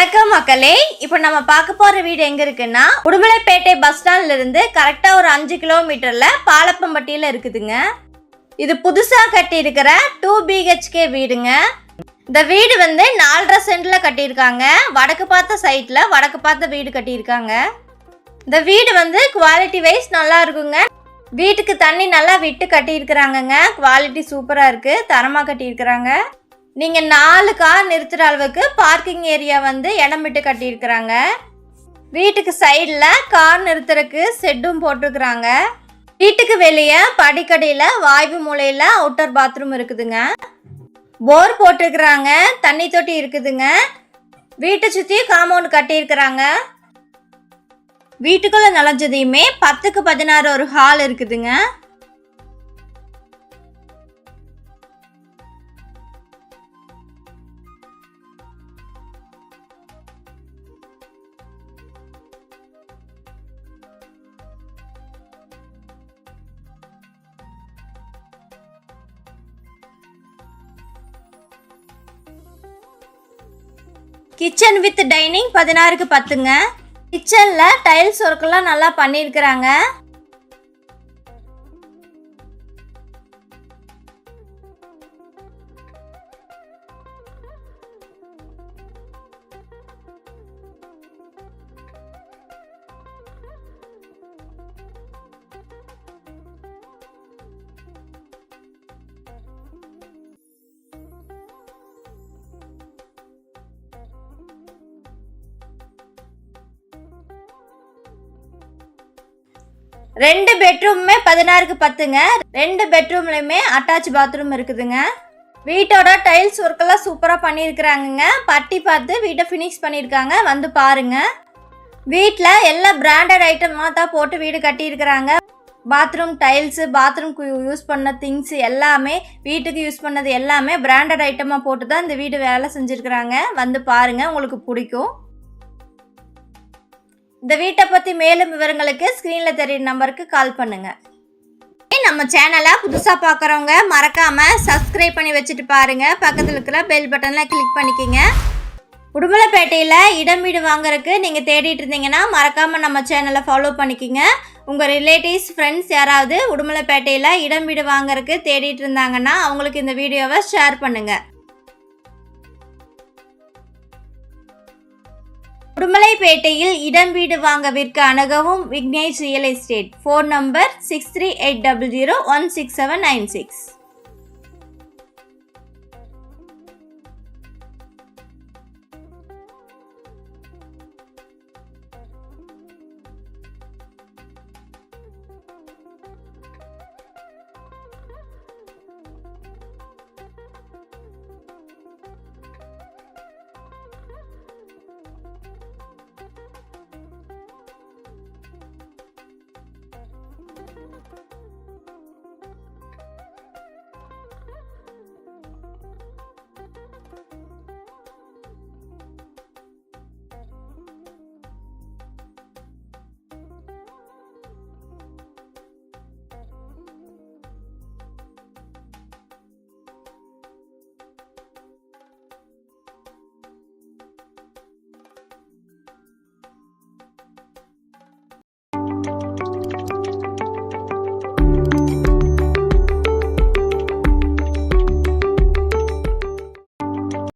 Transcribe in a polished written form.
வணக்கம் மக்களே. இப்போ நம்ம பார்க்க போற வீடு எங்க இருக்குன்னா உடுமலைப்பேட்டை பஸ் ஸ்டாண்ட்ல இருந்து கரெக்டா ஒரு 5 கிலோமீட்டர்ல பாலப்பம்பட்டியில இருக்குதுங்க. இது புதுசா கட்டி இருக்கிற 2 BHK வீடுங்க. இந்த வீடு வந்து 4.5 சென்ட்ல கட்டியிருக்காங்க. வடக்கு பார்த்த சைட்ல வடக்கு பார்த்த வீடு கட்டியிருக்காங்க. இந்த வீடு வந்து குவாலிட்டி வைஸ் நல்லா இருக்குங்க. வீட்டுக்கு தண்ணி நல்லா விட்டு கட்டியிருக்கிறாங்கங்க. குவாலிட்டி சூப்பரா இருக்கு, தரமா கட்டியிருக்கிறாங்க. நீங்க 4 கார் நிறுத்துற அளவுக்கு பார்க்கிங் ஏரியா வந்து இடம் விட்டு கட்டியிருக்கிறாங்க. வீட்டுக்கு சைடில் கார் நிறுத்துறதுக்கு செட்டும் போட்டிருக்கிறாங்க. வீட்டுக்கு வெளியே படிக்கடியில் வாய்வு மூலையில் அவுட்டர் பாத்ரூம் இருக்குதுங்க. போர் போட்டிருக்கிறாங்க, தண்ணி தொட்டி இருக்குதுங்க. வீட்டை சுற்றி காம்பவுண்ட் கட்டியிருக்கிறாங்க. வீட்டுக்குள்ள நுழைஞ்சதையுமே 10க்கு 16 ஒரு ஹால் இருக்குதுங்க. கிச்சன் வித் டைனிங் 16க்கு 10ங்க. கிச்சனில் டைல்ஸ் ஒர்க்கெல்லாம் நல்லா பண்ணியிருக்கிறாங்க. ரெண்டு பெட்ரூமுமே 16க்கு 10ங்க. 2 பெட்ரூம்லையுமே அட்டாச் பாத்ரூம் இருக்குதுங்க. வீட்டோட டைல்ஸ் ஒர்க்கெல்லாம் சூப்பராக பண்ணியிருக்கிறாங்கங்க. பட்டி பார்த்து வீட்டை ஃபினிஷ் பண்ணியிருக்காங்க, வந்து பாருங்க. வீட்டில் எல்லா பிராண்டட் ஐட்டமாக தான் போட்டு வீடு கட்டியிருக்கிறாங்க. பாத்ரூம் டைல்ஸு, பாத்ரூம்க்கு யூஸ் பண்ண திங்ஸ் எல்லாமே, வீட்டுக்கு யூஸ் பண்ணது எல்லாமே பிராண்டட் ஐட்டமாக போட்டு தான் இந்த வீடு வேலை செஞ்சுருக்கிறாங்க. வந்து பாருங்கள், உங்களுக்கு பிடிக்கும். இந்த வீட்டை பற்றி மேலும் விவரங்களுக்கு ஸ்க்ரீனில் தெரியுற நம்பருக்கு கால் பண்ணுங்கள். நம்ம சேனலை புதுசாக பார்க்குறவங்க மறக்காமல் சப்ஸ்கிரைப் பண்ணி வச்சுட்டு பாருங்கள். பக்கத்தில் இருக்கிற பெல் பட்டனில் கிளிக் பண்ணிக்கோங்க. உடுமலைப்பேட்டையில் இடம் வீடு வாங்குறதுக்கு நீங்கள் தேடிட்டு இருந்தீங்கன்னா மறக்காமல் நம்ம சேனலை ஃபாலோ பண்ணிக்கோங்க. உங்கள் ரிலேட்டிவ்ஸ், ஃப்ரெண்ட்ஸ் யாராவது உடுமலைப்பேட்டையில் இடம் வீடு வாங்குறதுக்கு தேடிட்டு இருந்தாங்கன்னா அவங்களுக்கு இந்த வீடியோவை ஷேர் பண்ணுங்கள். உடுமலைப்பேட்டையில் இடம் வீடு வாங்க விற்க அணுகவும் Vignesh real estate. Phone number 6380016796.